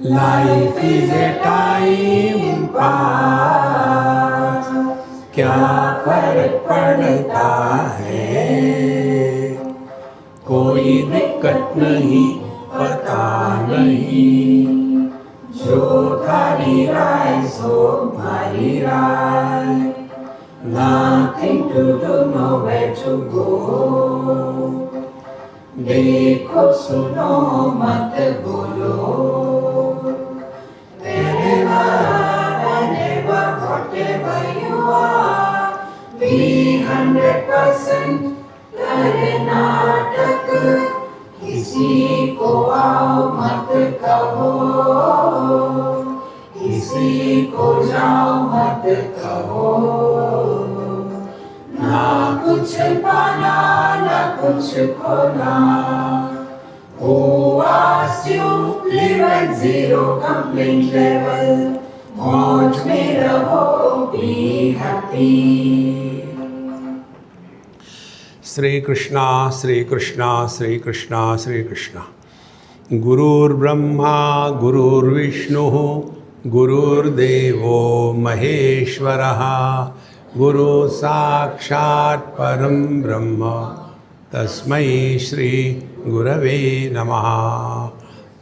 Life is a time pass, क्या फर्क पड़ता है, कोई दिक्कत नहीं, पता नहीं, जो थारी राय सो हमारी राय, nothing to do, nowhere to go, देखो सुनो मत बोलो, whenever, whatever you are, be 100% Karnataka, किसी को आओ मत कहो, किसी को जाओ मत कहो, ना कुछ पाना ना कुछ खोना, who asked you live at zero complaint level, मौज में रहो, be happy. श्री कृष्णा श्री कृष्णा श्री कृष्णा श्री कृष्णा. गुरुर्ब्रह्मा गुरुर्विष्णु गुरुर्देवो महेश्वरः, गुरु साक्षात् परं ब्रह्म, तस्मै श्री गुरवे नमः,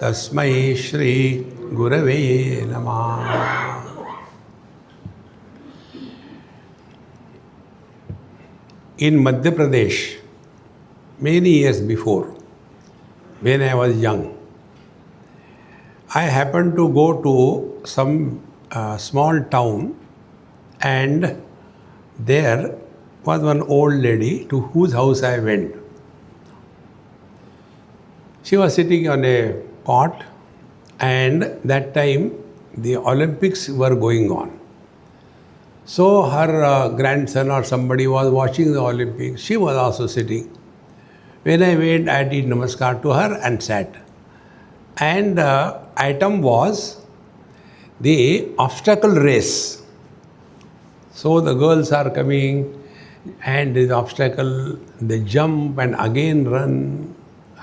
तस्मै श्री गुरवे नमः. In Madhya Pradesh, many years before, when I was young, I happened to go to some small town, and there was one old lady to whose house I went. She was sitting on a cot, and that time the Olympics were going on. So her grandson or somebody was watching the Olympics. She was also sitting. When I went, I did namaskar to her and sat. And item was the obstacle race. So the girls are coming, and the obstacle, they jump and again run,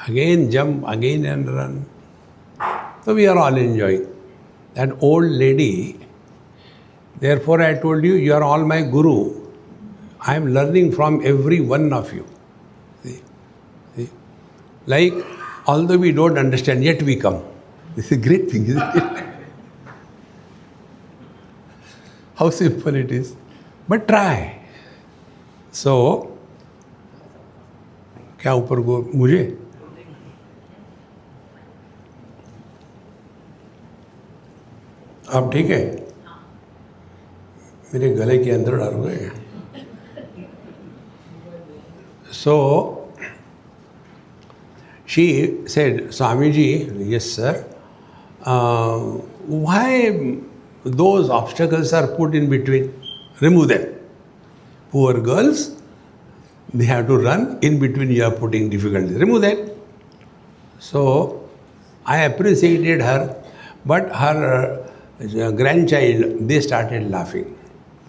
again jump, again and run. So we are all enjoying. That old lady, therefore I told you, you are all my guru. I am learning from every one of you. See? Like, although we don't understand, yet we come. This is a great thing, isn't it? How simple it is. But try. So, क्या ऊपर गो मुझे? अब ठीक है? मेरे गले के अंदर डाल गए. So, she said, Swamiji, yes sir, why those obstacles are put in between? Remove them. Poor girls, they have to run, in between you are putting difficulties. Remove that. So, I appreciated her, but her grandchild, they started laughing.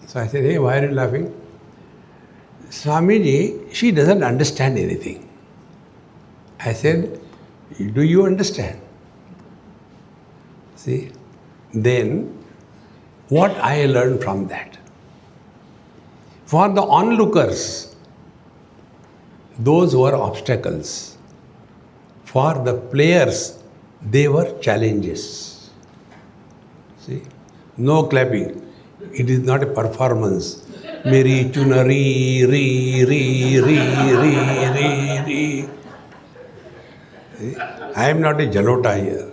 So I said, hey, why are you laughing? Swamiji, she doesn't understand anything. I said, do you understand? See, then what I learned from that? For the onlookers, those were obstacles. For the players, they were challenges. See, no clapping. It is not a performance. Meri chunari, re. I am not a jalota here.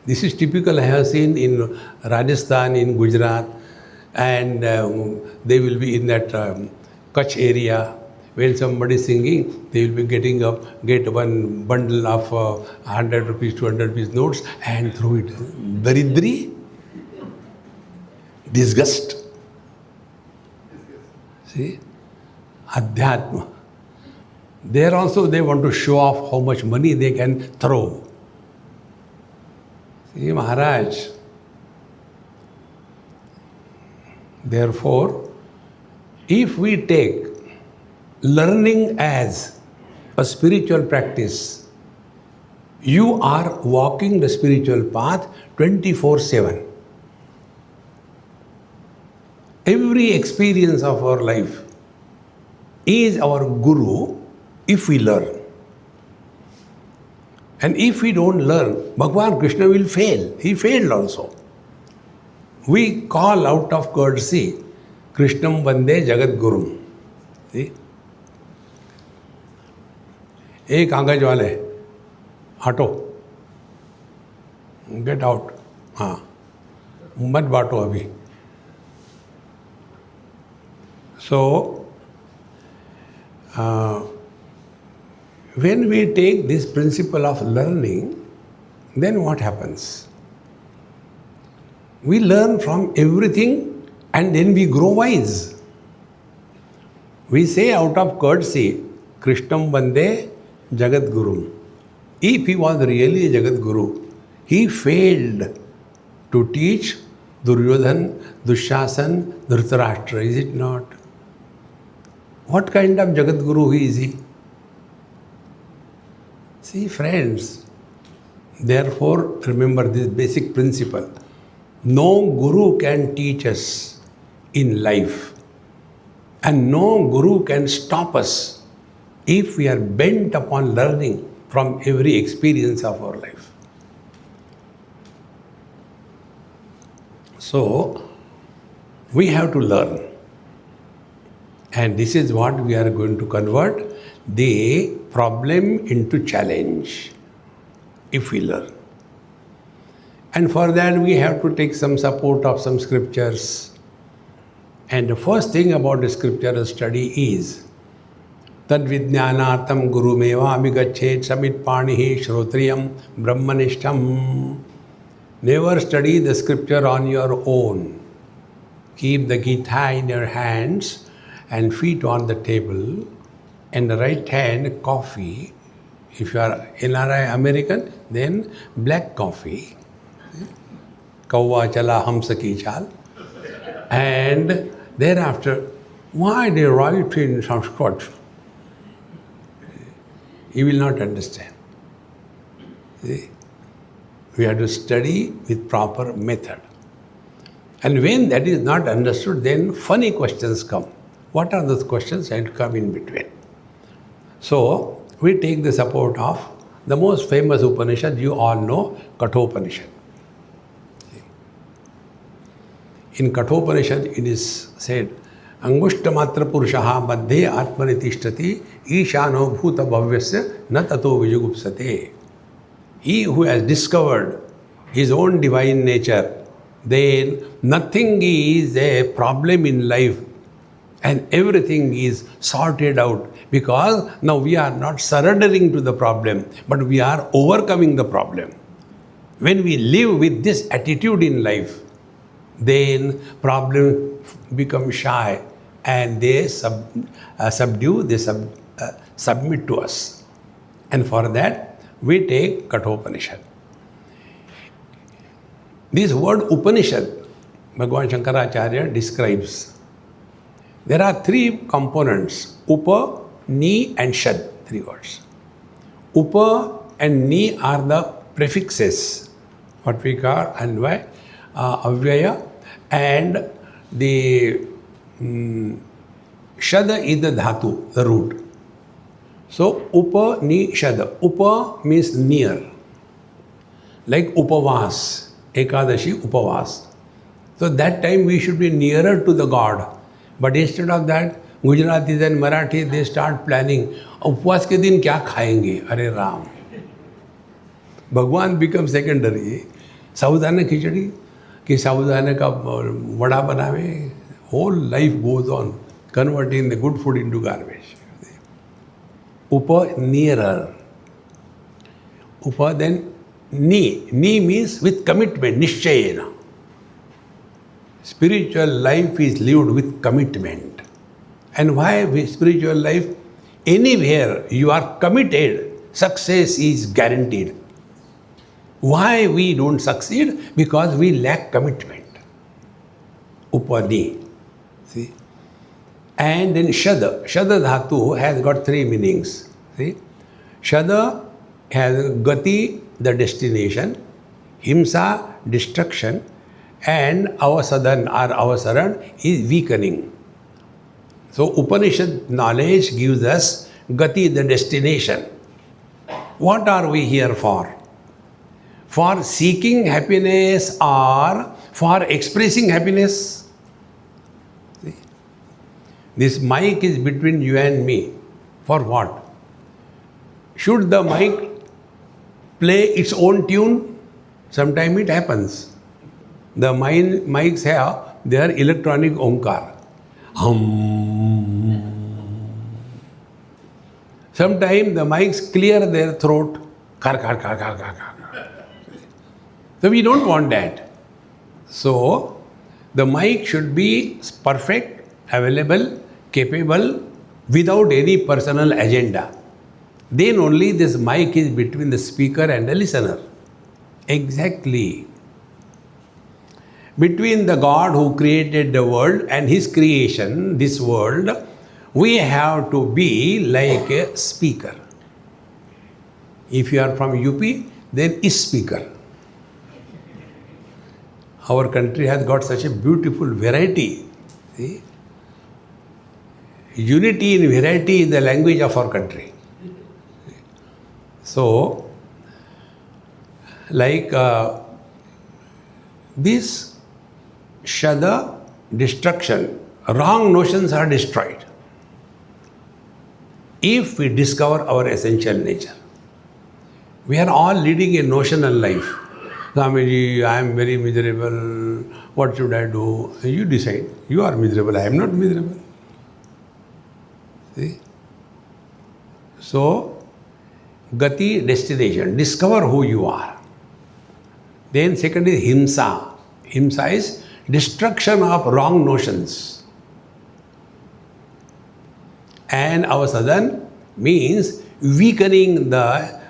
This is typical I have seen in Rajasthan, in Gujarat, and they will be in that Kutch area. When somebody is singing, they will be getting up, get one bundle of 100 rupees, 200 rupees notes and throw it. Daridri, disgust. See? Adhyatma. There also they want to show off how much money they can throw. See, Maharaj. Therefore, if we take learning as a spiritual practice, You are walking the spiritual path 24/7. Every experience of our life is our guru if we learn. And if we don't learn, Bhagavan Krishna will fail. He failed also. We call out of courtesy, Krishnam Vande Jagat Gurum. See? Hey, कागज वाले, हटो, get out. हाँ, मत बांटो अभी. So, when we take this principle of learning, then what happens? We learn from everything and then we grow wise. We say out of courtesy, Krishnam Vande Jagat Guru. If he was really a Jagat Guru, he failed to teach Duryodhan, Dushasan, Dhritarashtra, is it not? What kind of Jagat Guru is he? See, friends, therefore remember this basic principle. No guru can teach us in life, and no guru can stop us if we are bent upon learning from every experience of our life. So, we have to learn. And this is what we are going to convert the problem into challenge if we learn. And for that we have to take some support of some scriptures. And the first thing about the scriptural study is Tad Vijnanartam Gurumeva Amigachet Samit Panihi Shrotriyam Brahmanishtam. Never study the scripture on your own. Keep the Gita in your hands and feet on the table, and the right hand coffee. If you are NRI American, then black coffee. Kauva chala hamsa ki chal. And thereafter, why they write in Sanskrit? You will not understand. See? We have to study with proper method. And when that is not understood, then funny questions come. What are those questions? And come in between. So, we take the support of the most famous Upanishad, you all know, Kathopanishad. In Kathopanishad, it is said, Angushtamatra Purushaha Madhye Atmani Tishtati Ishano Bhuta Bhavyasya Na Tato Vijagupsate. He who has discovered his own divine nature, then nothing is a problem in life and everything is sorted out, because now we are not surrendering to the problem, but we are overcoming the problem. When we live with this attitude in life, then problems become shy and they submit to us. And for that, we take Kathopanishad. This word Upanishad, Bhagavan Shankaracharya describes. There are three components, Upa, Ni and Shad, three words. Upa and Ni are the prefixes, what we call Anvaya, Avyaya, and the Shada is the Dhatu, the root. So, Upa, Ni, Shada. Upa means near, like Upavas, Ekadashi, Upavas. So, that time we should be nearer to the God. But instead of that, Gujaratis and Marathis, they start planning, उपवास के दिन क्या खाएंगे? अरे राम, भगवान becomes secondary. साबुदाना खिचड़ी कि साबुदाने का वड़ा बनावे, whole life goes on converting the good food into garbage. Upa, nearer. Upa, then Ni. Ni means with commitment, nishchayena. Spiritual life is lived with commitment. And why with spiritual life? Anywhere you are committed, success is guaranteed. Why we don't succeed? Because we lack commitment. Upani. See? And then Shada. Shada Dhatu has got three meanings. See? Shada has Gati, the destination, Himsa, destruction, and Avasadan or Avasaran is weakening. So Upanishad knowledge gives us Gati, the destination. What are we here for? For seeking happiness or for expressing happiness? See? This mic is between you and me. For what? Should the mic play its own tune? Sometimes it happens. The mics have their electronic onkar. Sometimes the mics clear their throat. Kar, kar, kar, kar, kar, kar. So we don't want that. So the mic should be perfect, available, capable, without any personal agenda. Then only this mic is between the speaker and the listener. Exactly. Between the God who created the world and His creation, this world, we have to be like a speaker. If you are from UP, then is speaker. Our country has got such a beautiful variety. See? Unity in variety is the language of our country. So, like this Shada, destruction, wrong notions are destroyed if we discover our essential nature. We are all leading a notional life. Swamiji, I am very miserable. What should I do? You decide. You are miserable. I am not miserable. See? So, Gati, destination. Discover who you are. Then second is Himsa. Himsa is destruction of wrong notions. And Avasadan means weakening the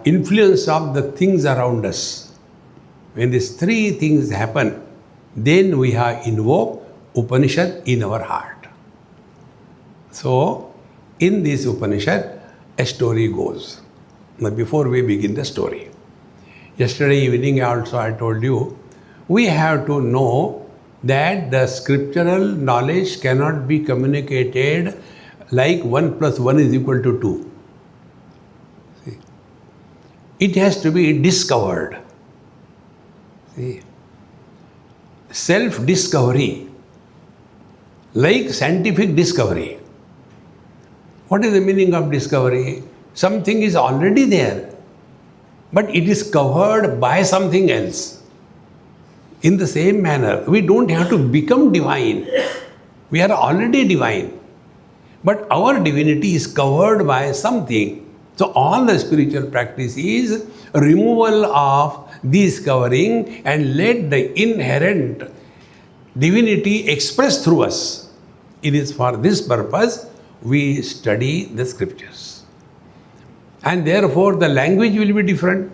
influence of the things around us. When these three things happen, then we have invoked Upanishad in our heart. So, in this Upanishad, a story goes. Now, before we begin the story, yesterday evening also I told you, we have to know that the scriptural knowledge cannot be communicated like 1 plus 1 is equal to 2. See? It has to be discovered. See? Self-discovery, like scientific discovery. What is the meaning of discovery? Something is already there, but it is covered by something else. In the same manner, we don't have to become divine. We are already divine. But our divinity is covered by something. So all the spiritual practice is removal of this covering and let the inherent divinity express through us. It is for this purpose we study the scriptures. And therefore the language will be different.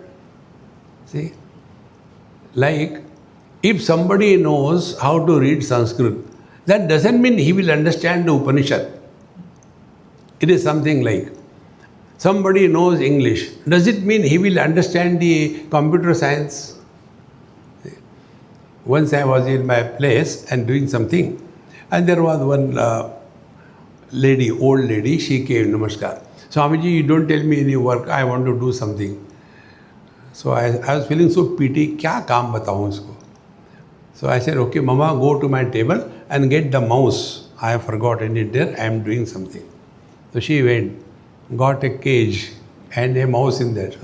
See? Like, if somebody knows how to read Sanskrit, that doesn't mean he will understand the Upanishad. It is something like, somebody knows English. Does it mean he will understand the computer science? Once I was in my place and doing something, and there was one lady, old lady, she came, Namaskar. Swamiji, you don't tell me any work, I want to do something. So I was feeling so pity, kya kaam bataun usko? So I said, okay, Mama, go to my table and get the mouse. I have forgotten it there, I am doing something. So she went, got a cage and a mouse in that.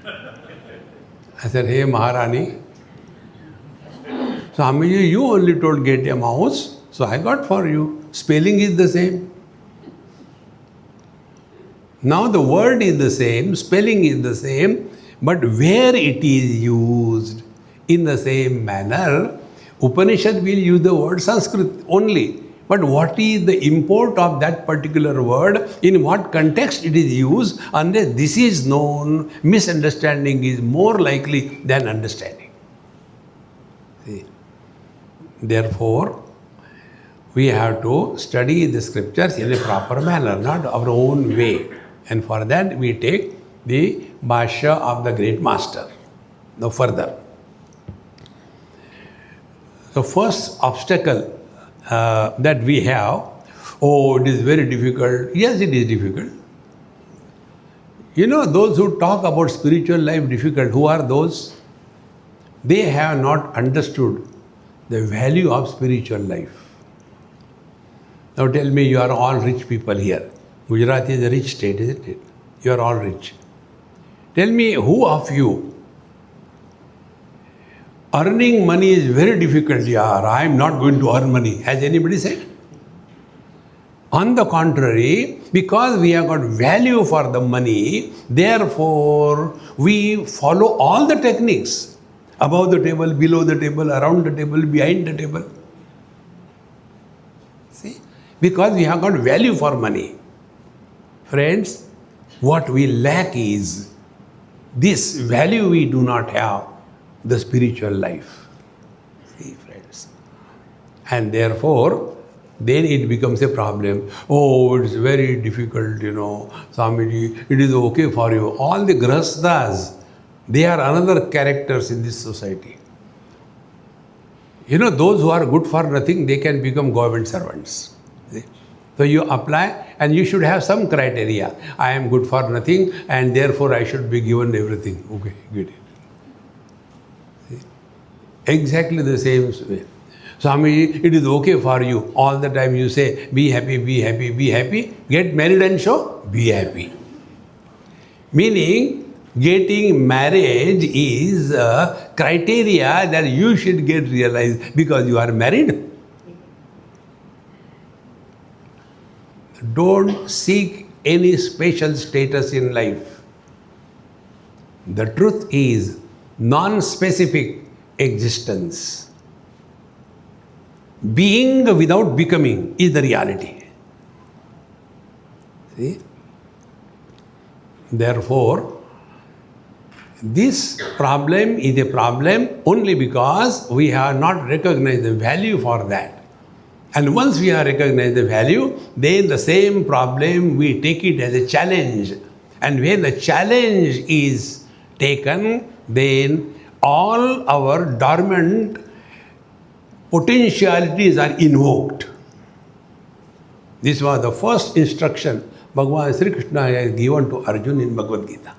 I said, hey Maharani, Swamiji, you only told get a mouse, so I got for you. Spelling is the same. Now the word is the same, spelling is the same, but where it is used in the same manner, Upanishad will use the word Sanskrit only. But what is the import of that particular word, in what context it is used, unless this is known, misunderstanding is more likely than understanding. See? Therefore, we have to study the scriptures in a proper manner, not our own way. And for that we take the Bhashya of the great master. Now further. The first obstacle that we have, oh, it is very difficult. Yes, it is difficult. You know, those who talk about spiritual life difficult, who are those? They have not understood the value of spiritual life. Now tell me, you are all rich people here. Gujarat is a rich state, isn't it? You are all rich. Tell me, who of you, earning money is very difficult, yaar, I am not going to earn money. Has anybody said? On the contrary, because we have got value for the money, therefore we follow all the techniques. Above the table, below the table, around the table, behind the table. See? Because we have got value for money. Friends, what we lack is this value we do not have, the spiritual life. See, friends. And therefore, then it becomes a problem. Oh, it's very difficult, Swamiji, it is okay for you. All the grahasthas, they are another characters in this society. Those who are good for nothing, they can become government servants. See? So you apply and you should have some criteria. I am good for nothing and therefore I should be given everything. Okay, get it. See? Exactly the same way. Swami, it is okay for you. All the time you say, be happy, be happy, be happy. Get married and show, be happy. Meaning, getting marriage is a criteria that you should get realized because you are married. Don't seek any special status in life. The truth is non-specific existence. Being without becoming is the reality. See? Therefore, this problem is a problem only because we have not recognized the value for that. And once we have recognized the value, then the same problem we take it as a challenge. And when the challenge is taken, then all our dormant potentialities are invoked. This was the first instruction Bhagavan Sri Krishna has given to Arjuna in Bhagavad Gita.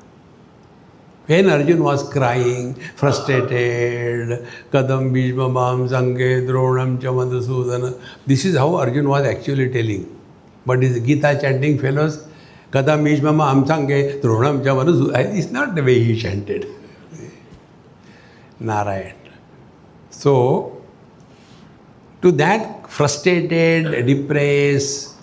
When Arjuna was crying, frustrated, Kadam Bhishmamam Sange Dronam Chamadasudana, this is how Arjuna was actually telling. But these Gita chanting fellows, Kadam Bhishmamam Sange Dronam Chamadasudana, it's not the way he chanted. Narayan. So, to that frustrated, depressed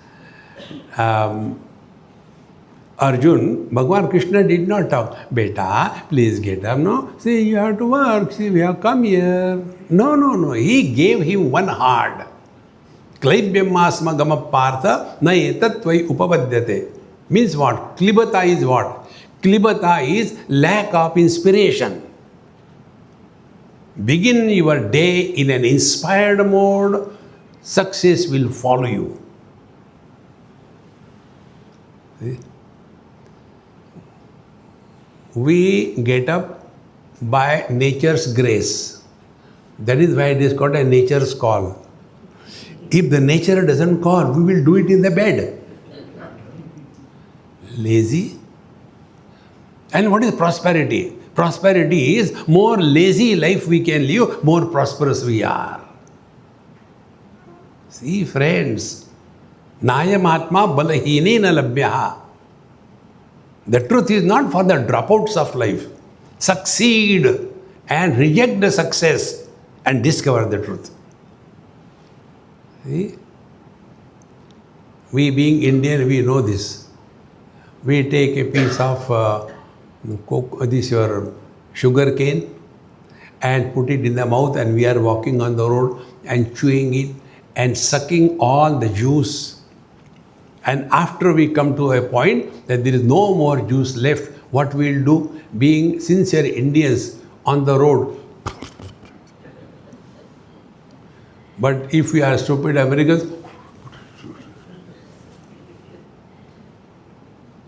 Arjun, Bhagavan Krishna did not talk. Beta, please get up. No, see, you have to work. See, we have come here. No. He gave him one heart. Klaibyammasma gama partha na etatvai upapadyate. Means what? Klibata is what? Klibata is lack of inspiration. Begin your day in an inspired mode, success will follow you. See? We get up by nature's grace. That is why it is called a nature's call. If the nature doesn't call, we will do it in the bed. Lazy. And what is prosperity? Prosperity is more lazy life we can live, more prosperous we are. See, friends, Nayam Atma Balahine Labhyaha. The truth is not for the dropouts of life. Succeed and reject the success and discover the truth. See? We being Indian, we know this. We take a piece of your sugar cane and put it in the mouth, and we are walking on the road and chewing it and sucking all the juice. And after we come to a point that there is no more juice left, what we will do, being sincere Indians on the road. But if we are stupid Americans,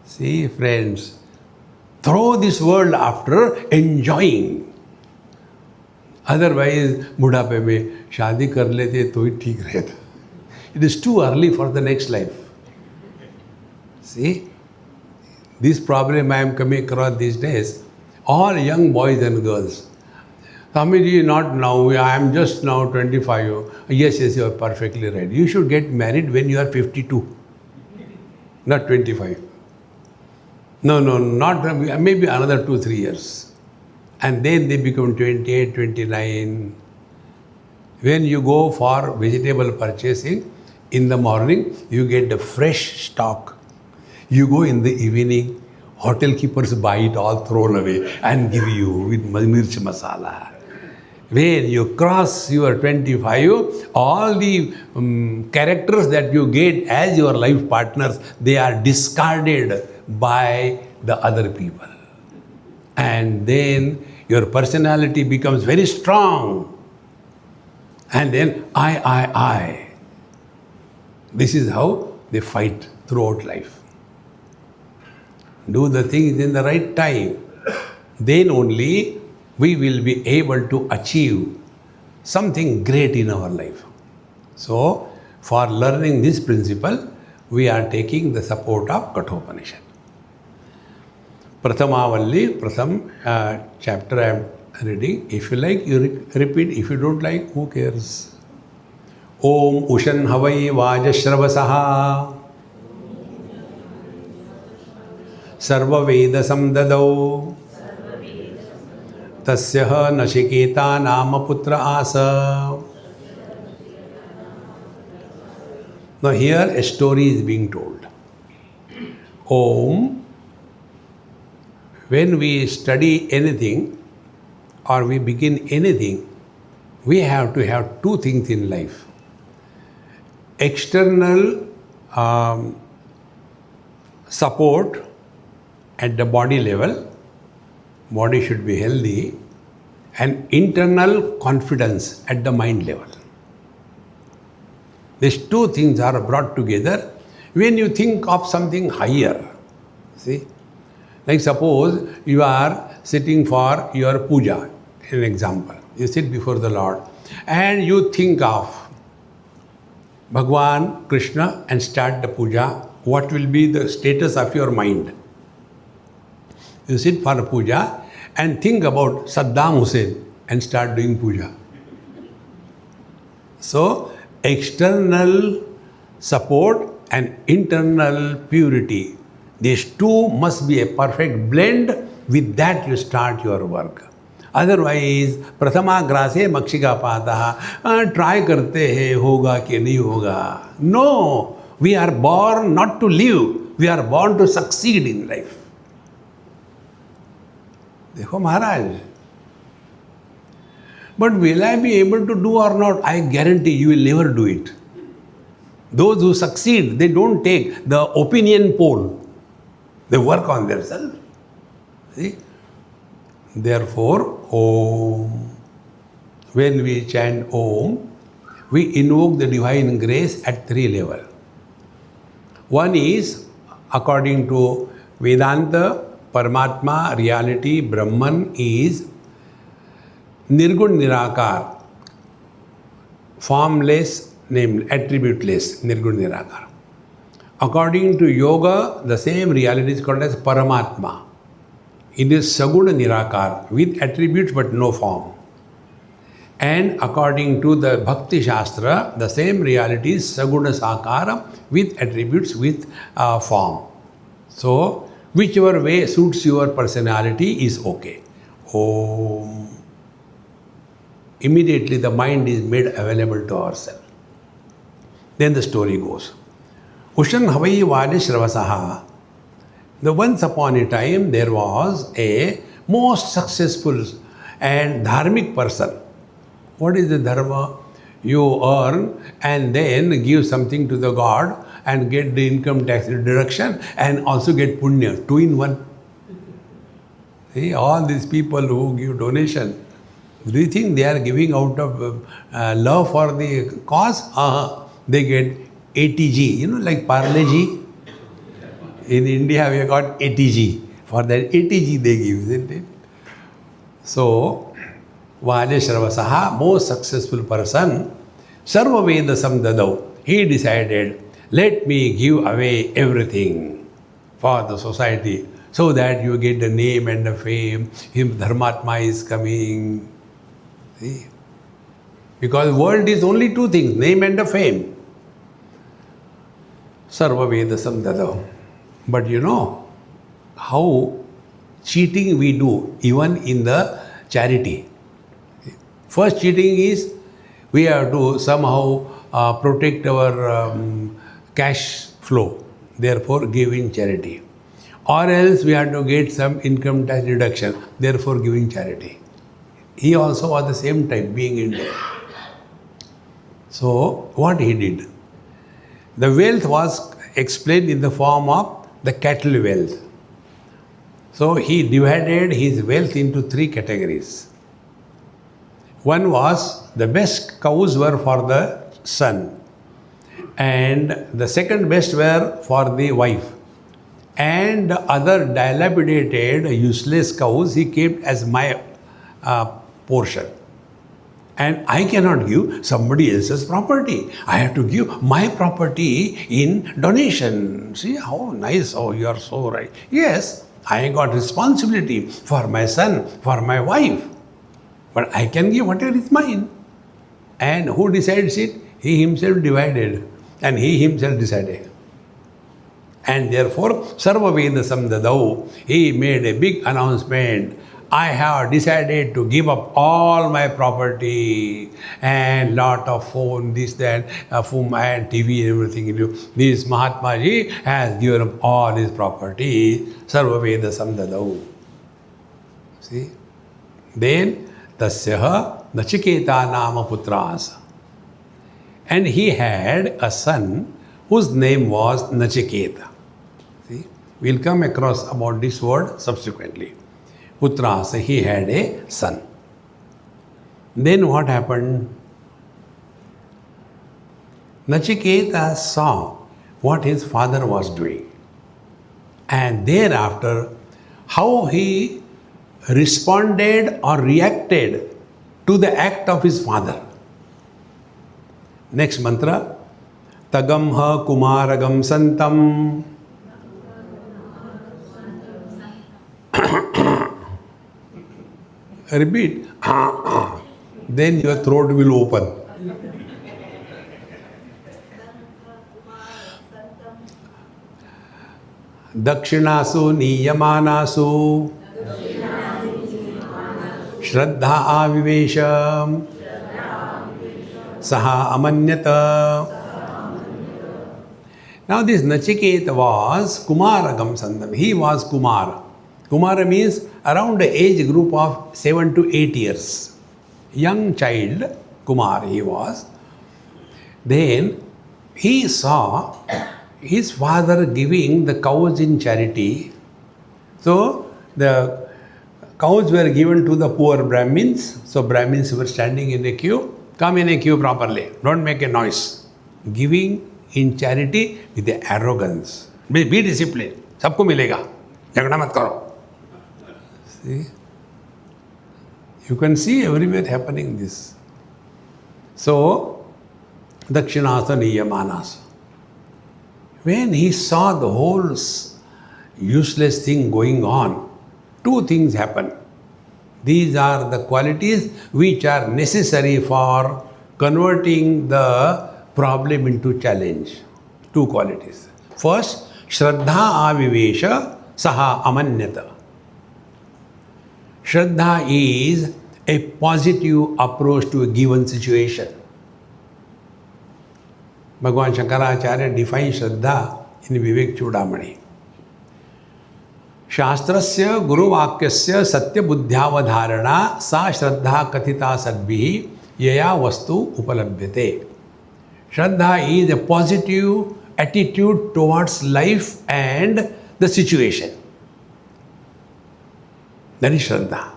see, friends, throw this world after enjoying. Otherwise, बुढ़ापे में शादी कर लेते तो ही ठीक रहता. It is too early for the next life. See, this problem I am coming across these days. All young boys and girls. Swamiji, not now. I am just now 25. Yes, you are perfectly right. You should get married when you are 52, not 25. No, not maybe another 2-3 years. And then they become 28, 29. When you go for vegetable purchasing, in the morning, you get the fresh stock. You go in the evening, hotel keepers buy it all thrown away and give you with mirch masala. When you cross your 25, all the characters that you get as your life partners, they are discarded by the other people. And then your personality becomes very strong. And then I. This is how they fight throughout life. Do the things in the right time. Then only we will be able to achieve something great in our life. So, for learning this principle, we are taking the support of Kathopanishad. Prathamavalli, Pratham chapter I am reading. If you like, you repeat. If you don't like, who cares? Om Ushan Havai Vajashravasah Sarva Veda Samdadau Tasyaha Nashiketa Nama Putra Asa. Now here a story is being told. Om, when we study anything or we begin anything, we have to have two things in life. External support at the body level, body should be healthy, and internal confidence at the mind level. These two things are brought together when you think of something higher. See, like suppose you are sitting for your puja, an example. You sit before the Lord and you think of Bhagwan, Krishna and start the puja. What will be the status of your mind? You sit for a puja and think about Saddam Hussein and start doing puja. So, external support and internal purity, these two must be a perfect blend. With that you start your work. Otherwise, prathama grase makshika pataha, try karte hai, hoga ki nahi hoga. No, we are born not to live, we are born to succeed in life. Dekho Maharaj. But will I be able to do or not? I guarantee you will never do it. Those who succeed, they don't take the opinion poll. They work on themselves. See? Therefore, Om. When we chant Om, we invoke the divine grace at three levels. One is, according to Vedanta, Paramatma, reality, Brahman is Nirgun Nirakar, formless, named attributeless, Nirgun Nirakar. According to Yoga, the same reality is called as Paramatma. It is Saguna Nirakar, with attributes but no form. And according to the Bhakti Shastra, the same reality is Saguna Sakara, with attributes with form. So, whichever way suits your personality is okay. Om. Immediately the mind is made available to ourselves. Then the story goes. Ushan Havai Vajashravasah. The once upon a time there was a most successful and dharmic person. What is the dharma? You earn and then give something to the God and get the income tax deduction and also get punya, 2 in 1. See, all these people who give donation, do you think they are giving out of love for the cause? They get ATG, like Parle-G. In India, we have got ATG For that ATG they give, isn't it? So, Vajashravasa, most successful person, Sarva Veda Samdadau, he decided, let me give away everything for the society so that you get the name and the fame. Him Dharmatma is coming. See? Because world is only two things, name and the fame. Sarva Veda Samdadau. But you know how cheating we do even in the charity. First cheating is we have to somehow protect our cash flow, therefore giving charity. Or else we have to get some income tax reduction, therefore giving charity. He also was the same type, being Indian. So what he did? The wealth was explained in the form of the cattle wealth. So he divided his wealth into three categories. One was the best cows were for the son, and the second best were for the wife, and the other dilapidated, useless cows he kept as my portion. And I cannot give somebody else's property. I have to give my property in donation. See how nice, oh you are so right. Yes, I got responsibility for my son, for my wife. But I can give whatever is mine. And who decides it? He himself divided. And he himself decided. And therefore, Sarva Veda Samdadau, he made a big announcement. I have decided to give up all my property and lot of phone, this, that, phone and TV and everything. This Mahatma Ji has given up all his property. Sarva Veda Samdadau. See? Then, Tasyaha Nachiketa Nama Putras. And he had a son whose name was Nachiketa. See? We'll come across about this word subsequently. Putras, he had a son. Then what happened? Nachiketa saw what his father was doing. And thereafter, how he responded or reacted to the act of his father. Next mantra, Tagamha Kumaragam Santam. Repeat. Then your throat will open. Dakshinasu Niyamanasu Shraddha Avivesham Saha Amanyata. Now this Nachiketa was Kumaragam Sandam. He was Kumara. Kumara means around the age group of 7 to 8 years. Young child, Kumar he was. Then he saw his father giving the cows in charity. So the cows were given to the poor Brahmins. So Brahmins were standing in a queue. Come in a queue properly. Don't make a noise. Giving in charity with the arrogance. Be disciplined. Sabko milega. Jagda mat karo. See? You can see everywhere happening this. So, Dakshinasa Niyamanasa. When he saw the whole useless thing going on, two things happen. These are the qualities which are necessary for converting the problem into challenge. Two qualities. First, Shraddha Avivesha Saha Amanyata. Shraddha is a positive approach to a given situation. Bhagavan Shankaracharya defines Shraddha in Vivek Chudamani. Shastrasya Guru Vakyasya Satya Buddhyavadharana Sa Shraddha Kathita Sadbhi Yaya Vastu Upalabhyate. Shraddha is a positive attitude towards life and the situation. That is Shraddha.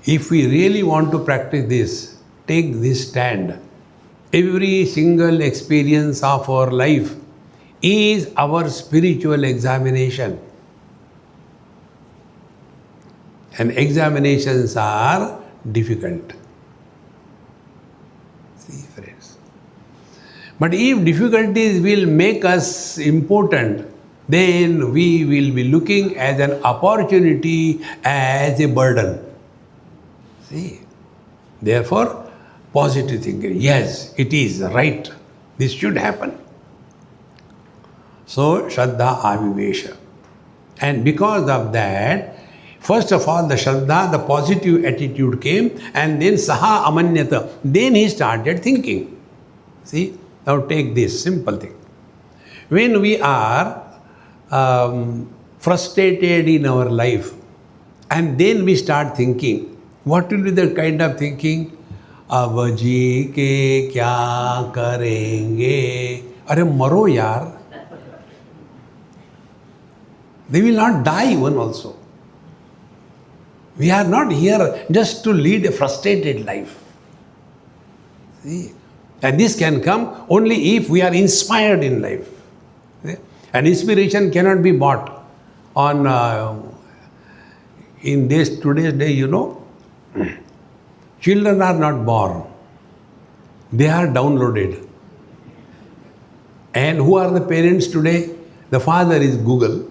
If we really want to practice this, take this stand. Every single experience of our life is our spiritual examination. And examinations are difficult. See, friends. But if difficulties will make us important, then we will be looking as an opportunity, as a burden. See? Therefore, positive thinking. Yes, it is right. This should happen. So, Shraddha Avivesha. And because of that, first of all, the Shraddha, the positive attitude came, and then Saha Amanyata. Then he started thinking. See, now take this simple thing. When we are frustrated in our life, and then we start thinking, what will be the kind of thinking? अब जी के क्या करेंगे? अरे मरो यार. They will not die even also. We are not here just to lead a frustrated life. See? And this can come only if we are inspired in life. See? And inspiration cannot be bought on in today's day, you know. Children are not born. They are downloaded. And who are the parents today? The father is Google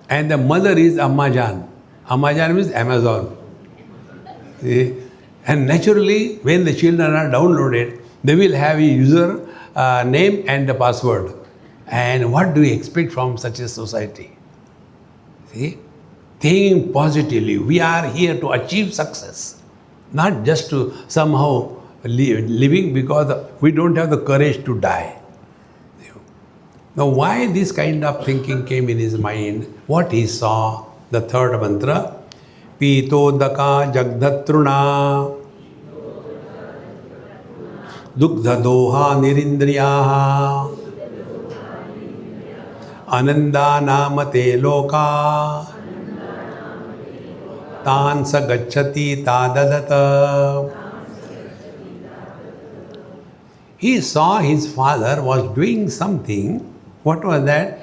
and the mother is Ammajan. Ammajan means Amazon. See? And naturally, when the children are downloaded, they will have a user name and a password. And what do we expect from such a society? See? Think positively. We are here to achieve success. Not just to somehow living because we don't have the courage to die. Now, why this kind of thinking came in his mind? What he saw, the third mantra, Pitodaka Jagdatruna Dugdha Doha Nirindriyaha Ananda Namate Loka Tan sa gacchati tadadata. He saw his father was doing something. What was that?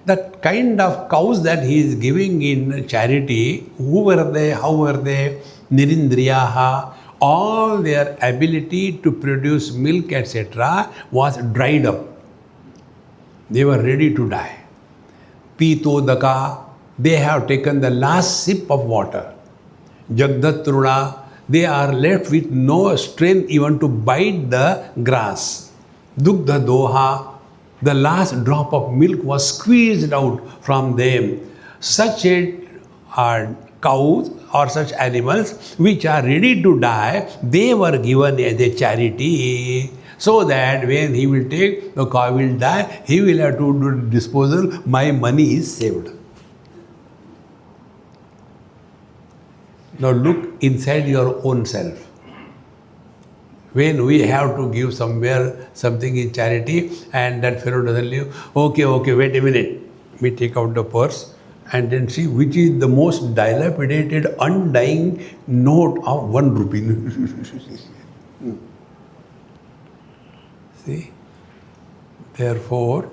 The kind of cows that he is giving in charity, who were they, how were they? Nirindriyaha, all their ability to produce milk, etc., was dried up. They were ready to die. Pitodaka, they have taken the last sip of water. Jagdatruna, they are left with no strength even to bite the grass. Dugdha Doha, the last drop of milk was squeezed out from them. Such cows or such animals which are ready to die, they were given as a charity, so that when he will take, the cow will die, he will have to do disposal, my money is saved. Now look inside your own self. When we have to give somewhere something in charity and that fellow doesn't leave, okay, wait a minute. We take out the purse and then see which is the most dilapidated, undying note of 1 rupee. See? Therefore,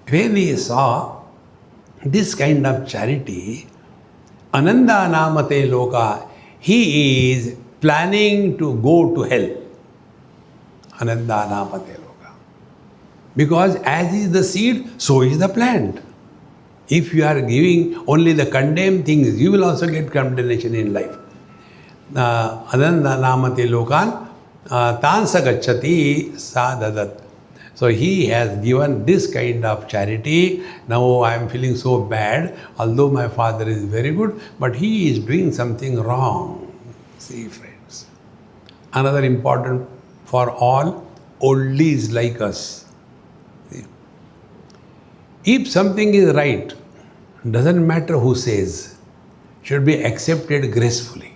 when he saw this kind of charity, Ananda Namate Loka, he is planning to go to hell. Ananda Namate Loka. Because as is the seed, so is the plant. If you are giving only the condemned things, you will also get condemnation in life. Ananda Namate Lokan, Tansa Gacchati Sadadat. So he has given this kind of charity. Now I am feeling so bad, although my father is very good, but he is doing something wrong. See, friends. Another important for all, oldies like us. See? If something is right, doesn't matter who says, should be accepted gracefully.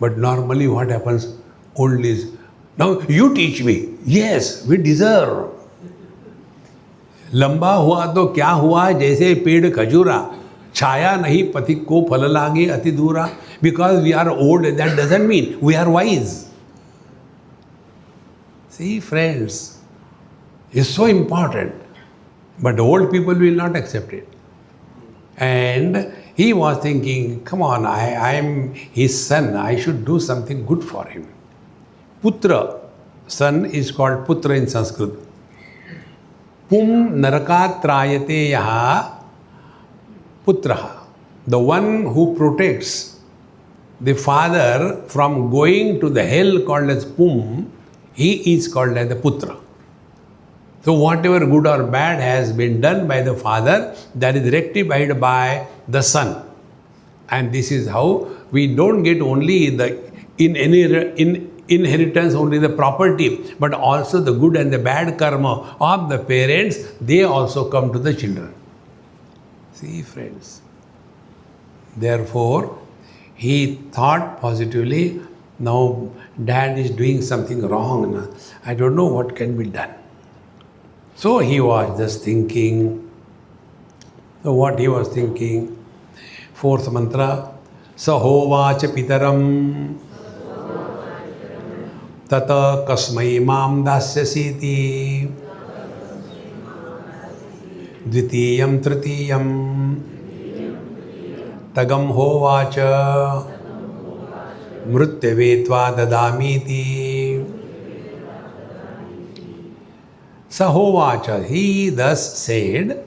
But normally what happens? Oldies, now you teach me. Yes, we deserve. लंबा हुआ तो क्या हुआ, जैसे पेड़ खजूरा, छाया नहीं पथिक को फल लागे अति दूरा. Because we are old, that doesn't mean we are wise. See, friends, is so important. But old people will not accept it. And he was thinking, come on, I am his son, I should do something good for him. Putra, son is called Putra in Sanskrit. Pum narakat trayate yaha putraha. The one who protects the father from going to the hell called as Pum, he is called as the Putra. So whatever good or bad has been done by the father, that is rectified by the son. And this is how we don't get only the inheritance, only the property, but also the good and the bad karma of the parents, they also come to the children. See, friends. Therefore, he thought positively, now dad is doing something wrong. I don't know what can be done. So he was just thinking. So what he was thinking? Fourth mantra. Sahovacha pitaram tata kasmai mam dasyasiti dvitiyam tritiyam tagam hovacha mrityavetva dadamiti. Sahovacha, he thus said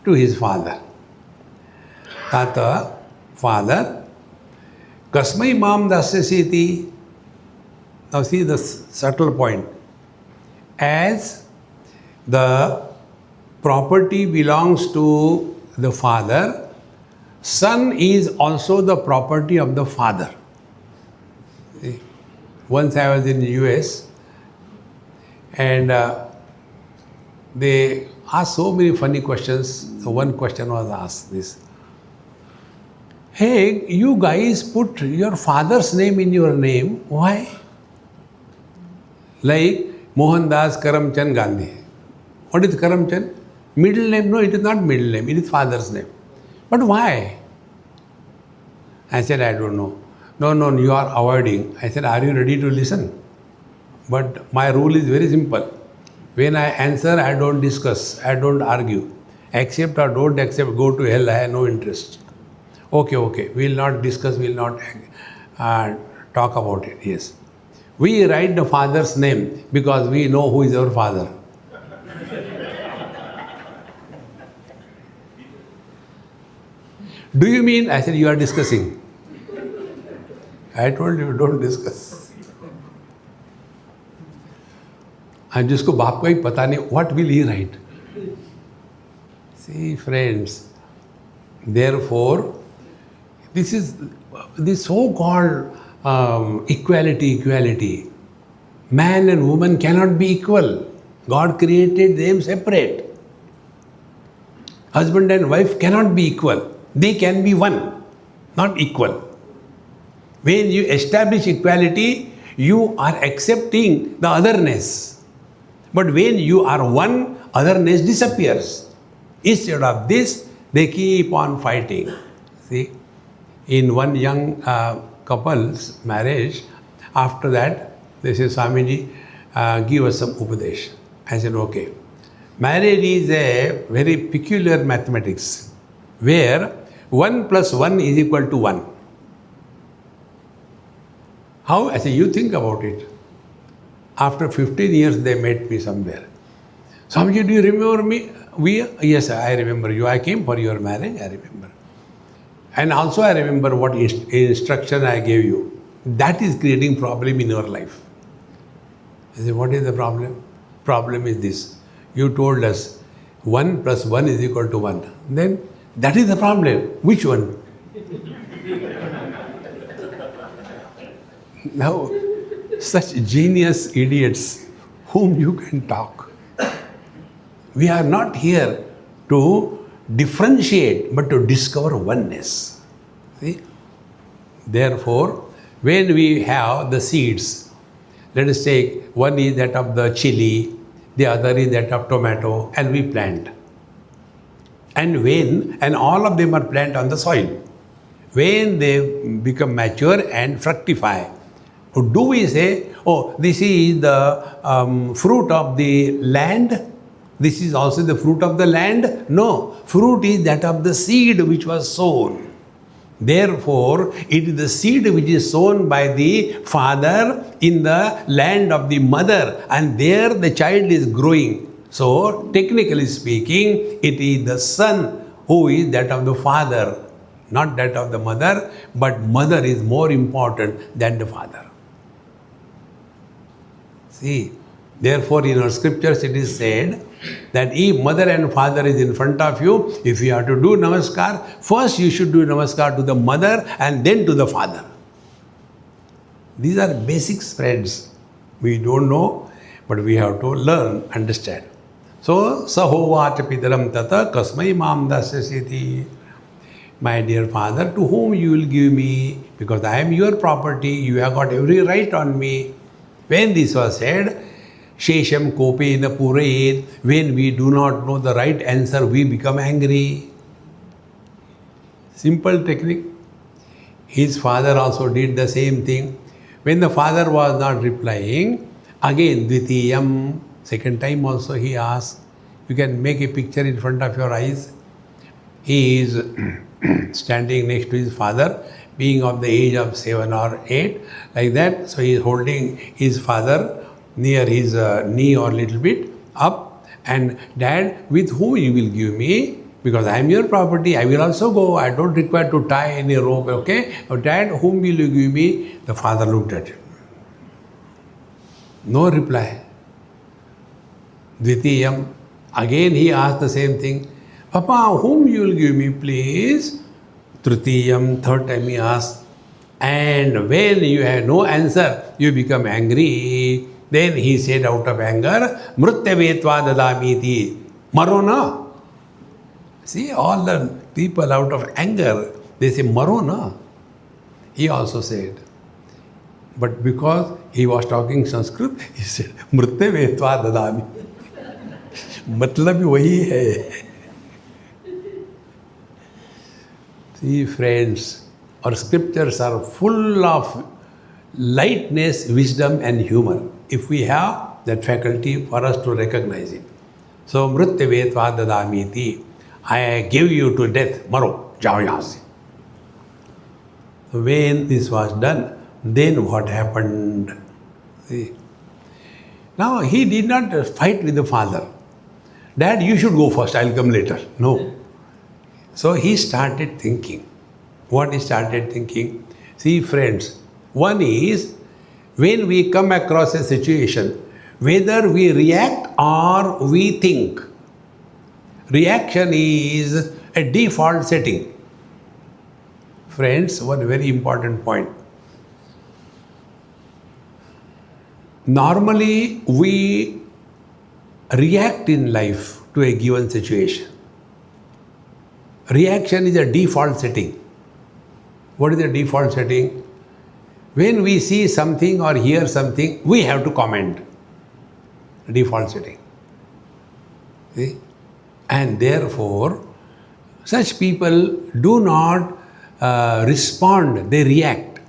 to his father, Tata, father, kasmai mam dasyasiti. Now see the subtle point. As the property belongs to the father, son is also the property of the father. See? Once I was in the US and they asked so many funny questions. So one question was asked this. Hey, you guys put your father's name in your name. Why? Like Mohandas Karamchand Gandhi. What is Karamchand? Middle name? No, it is not middle name. It is father's name. But why? I said, I don't know. No, you are avoiding. I said, are you ready to listen? But my rule is very simple. When I answer, I don't discuss, I don't argue. Accept or don't accept, go to hell, I have no interest. Okay, we will not discuss, we will not talk about it, yes. We write the father's name because we know who is our father. Do you mean? I said, you are discussing. I told you, don't discuss. And जिसको बाप को ही पता नहीं, what will he write? See, friends, therefore, this is this so-called equality. Man and woman cannot be equal. God created them separate. Husband and wife cannot be equal. They can be one, not equal. When you establish equality, you are accepting the otherness. But when you are one, otherness disappears. Instead of this, they keep on fighting. See, in one young couple's marriage, after that, they say, Swamiji, give us some upadesh. I said, okay. Marriage is a very peculiar mathematics, where 1 plus 1 is equal to 1. How? I said, you think about it. After 15 years, they met me somewhere. Swamiji, do you remember me? Yes, I remember you. I came for your marriage, I remember. And also I remember what instruction I gave you. That is creating problem in your life. I said, what is the problem? Problem is this. You told us 1 plus 1 is equal to 1. Then that is the problem. Which one? Now, such genius idiots whom you can talk. We are not here to differentiate, but to discover oneness. See? Therefore, when we have the seeds, let us take one is that of the chili, the other is that of tomato, and we plant. And all of them are planted on the soil. When they become mature and fructify, do we say, oh, this is the fruit of the land? this is also the fruit of the land? No. Fruit is that of the seed which was sown. Therefore, it is the seed which is sown by the father in the land of the mother, and there the child is growing. So, technically speaking, it is the son who is that of the father, not that of the mother, but mother is more important than the father. See, therefore in our scriptures it is said that if mother and father is in front of you, if you have to do namaskar, first you should do namaskar to the mother and then to the father. These are basics, friends. We don't know, but we have to learn, understand. So, sahovacha pidaram tata kasmai mam dasyasiti. My dear father, to whom you will give me? Because I am your property, you have got every right on me. When this was said, Shesham kopena purayet, when we do not know the right answer, we become angry. Simple technique. His father also did the same thing. When the father was not replying, again Dvitiyam, second time also he asked. You can make a picture in front of your eyes. He is standing next to his father, being of the age of 7 or 8, like that. So he is holding his father near his knee or little bit up, and Dad, with whom you will give me? Because I am your property, I will also go. I don't require to tie any rope, okay? Dad, whom will you give me? The father looked at him. No reply. Dvitiyam. Again he asked the same thing. Papa, whom you will give me, please? Tritiyam. Third time he asked. And when you have no answer, you become angry. Then he said out of anger, Mrutyavetva dadamiti. Marona. See, all the people out of anger, they say Marona. He also said. But because he was talking Sanskrit, he said, Mrutyavetva dadami. Matlab wahi hai. See, friends, our scriptures are full of lightness, wisdom and humor, if we have that faculty for us to recognize it. So, Mrutyavetva dadamiti, I give you to death, maro, jao yahan se. When this was done, then what happened? See? Now, he did not fight with the father. Dad, you should go first, I'll come later. No. So he started thinking. What he started thinking? See, friends, one is when we come across a situation, whether we react or we think. Reaction is a default setting. Friends, one very important point. Normally, we react in life to a given situation. Reaction is a default setting. What is the default setting? When we see something or hear something, we have to comment. Default setting. See? And therefore, such people do not respond, they react.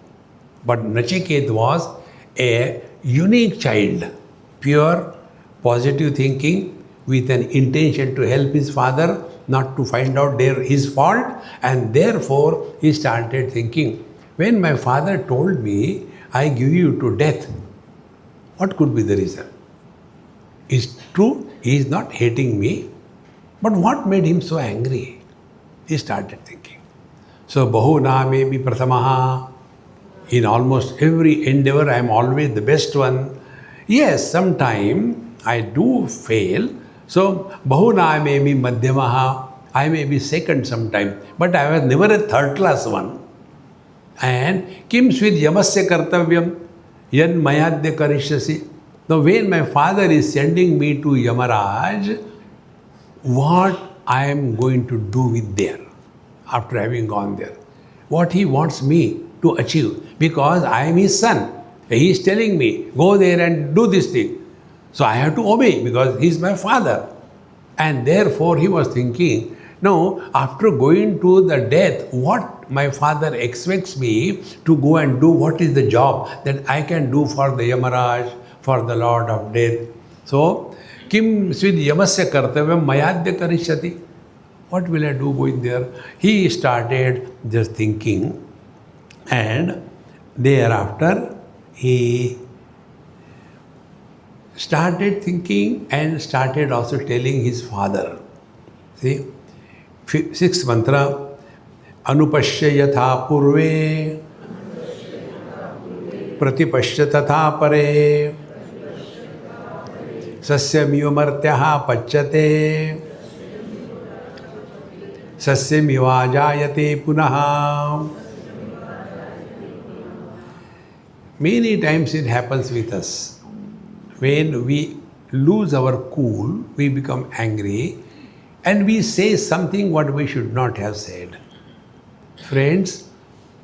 But Nachiket was a unique child, pure, positive thinking, with an intention to help his father, not to find out his fault, and therefore he started thinking, when my father told me, I give you to death, what could be the reason? It's true, he is not hating me, but what made him so angry? He started thinking. So, Bahuna may be Prathamaha. In almost every endeavor, I am always the best one. Yes, sometimes I do fail. So, Bahuna may be Madhyamaha. I may be second sometime, but I was never a third class one. And Kim Svid Yamasya Kartavyam Yan Mayadya Karishyasi. Now, when my father is sending me to Yamaraj, what I am going to do with there after having gone there? What he wants me to achieve, because I am his son. He is telling me, go there and do this thing. So I have to obey because he is my father. And therefore he was thinking, no, after going to the death, what my father expects me to go and do, what is the job that I can do for the Yamaraj, for the Lord of Death. So, Kim svid yamasya kartavyam mayadya karishyati. What will I do going there? He started just thinking, and thereafter he started thinking and started also telling his father. See, sixth mantra, Anupashya yatha purve, pratipashya tatha pare, sasyamiva martyaha pachyate, sasyamiva jayate punaha. Many times it happens with us. When we lose our cool, we become angry and we say something what we should not have said. Friends,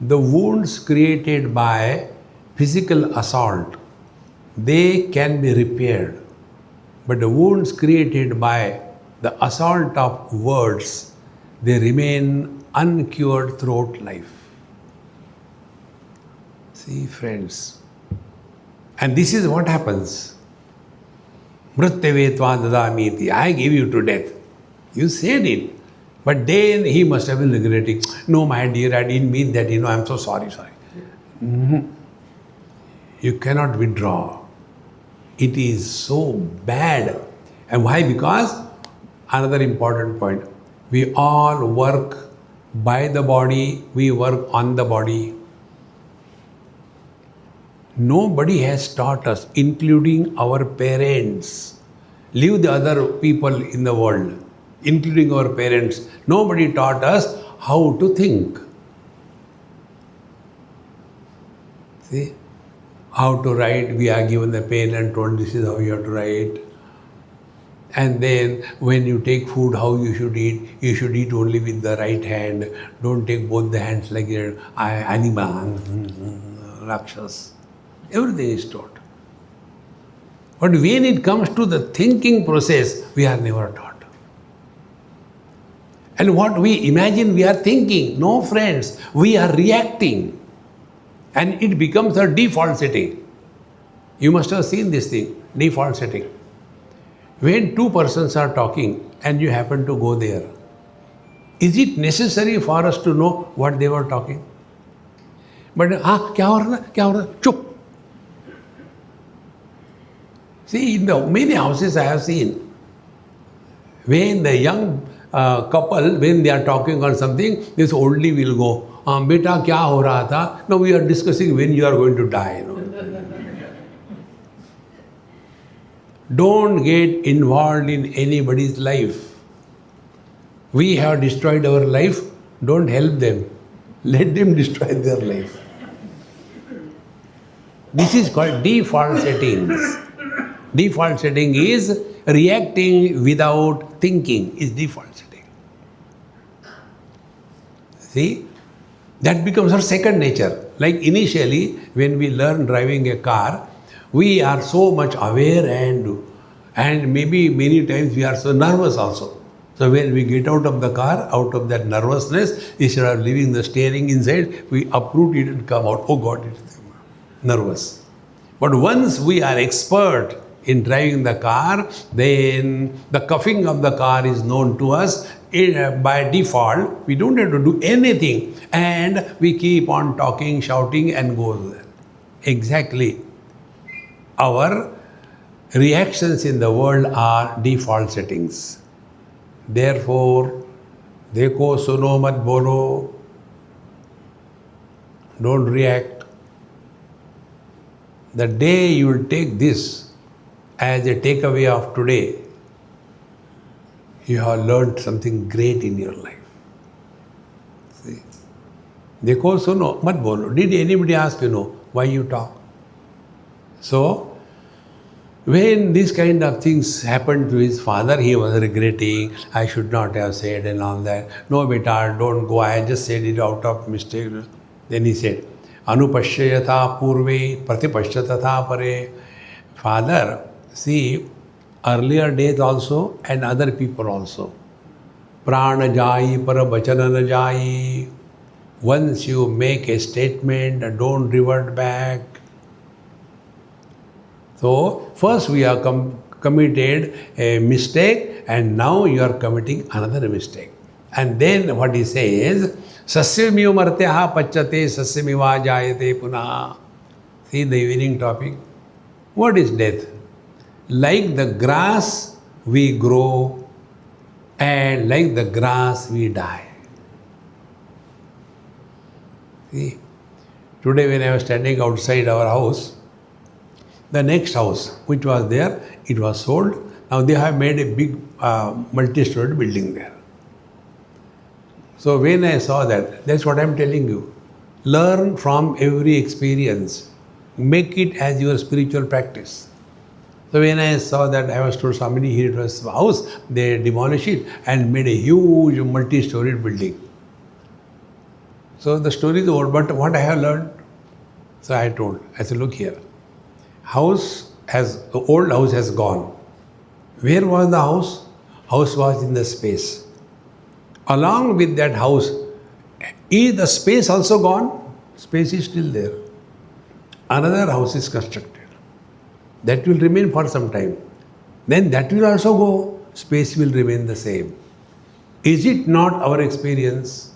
the wounds created by physical assault, they can be repaired. But the wounds created by the assault of words, they remain uncured throughout life. See, friends. And this is what happens. Mrityavetva dadamiti. I give you to death. You said it. But then he must have been regretting. No, my dear, I didn't mean that. I'm so sorry. You cannot withdraw. It is so bad. And why? Because, another important point, we all work by the body, we work on the body. Nobody has taught us, including our parents. Leave the other people in the world, including our parents. Nobody taught us how to think. See, how to write, we are given the pen and told this is how you have to write. And then when you take food, how you should eat only with the right hand. Don't take both the hands like an animal, rakshas. Everything is taught. But when it comes to the thinking process, we are never taught. And what we imagine we are thinking, no friends, we are reacting. And it becomes a default setting. You must have seen this thing, default setting. When two persons are talking and you happen to go there, is it necessary for us to know what they were talking? But, kya ho raha? Chup. See, in the many houses I have seen, when the young couple, when they are talking on something, this oldie will go, beta kya ho raha tha? No, we are discussing when you are going to die. Don't get involved in anybody's life. We have destroyed our life, don't help them. Let them destroy their life. This is called default settings. Default setting is reacting without thinking, is default setting. See, that becomes our second nature. Like initially, when we learn driving a car, we are so much aware and maybe many times we are so nervous also. So when we get out of the car, out of that nervousness, instead of leaving the steering inside, we uproot it and come out. Oh God, it's nervous. But once we are expert in driving the car, then the cuffing of the car is known to us. By default, we don't have to do anything and we keep on talking, shouting and goes there. Exactly. Our reactions in the world are default settings. Therefore, dekho suno mat bolo, don't react. The day you will take this as a takeaway of today, you have learned something great in your life. See? Dekho suno mat bolo. Did anybody ask why you talk? So, when these kind of things happened to his father, he was regretting, I should not have said and all that. No, beta, don't go, I just said it out of mistake. Then he said, Anupashya yatha purve, pratipashya tatha pare. Father, see, earlier days also and other people also. Prana jai, para bachana na jai. Once you make a statement, don't revert back. So, first we are committed a mistake and now you are committing another mistake. And then what he says, Sasyamiyo martyaha pachyate sasyamiva jayate punaha. See the evening topic. What is death? Like the grass we grow and like the grass we die. See, today when I was standing outside our house, the next house which was there, it was sold. Now they have made a big multi-story building there. So when I saw that, that's what I'm telling you. Learn from every experience. Make it as your spiritual practice. So when I saw that, I was told somebody here it was a house, they demolished it and made a huge multi-storied building. So the story is old, but what I have learned, so I told, I said, look here, the old house has gone. Where was the house? House was in the space. Along with that house, is the space also gone? Space is still there. Another house is constructed. That will remain for some time. Then that will also go. Space will remain the same. Is it not our experience?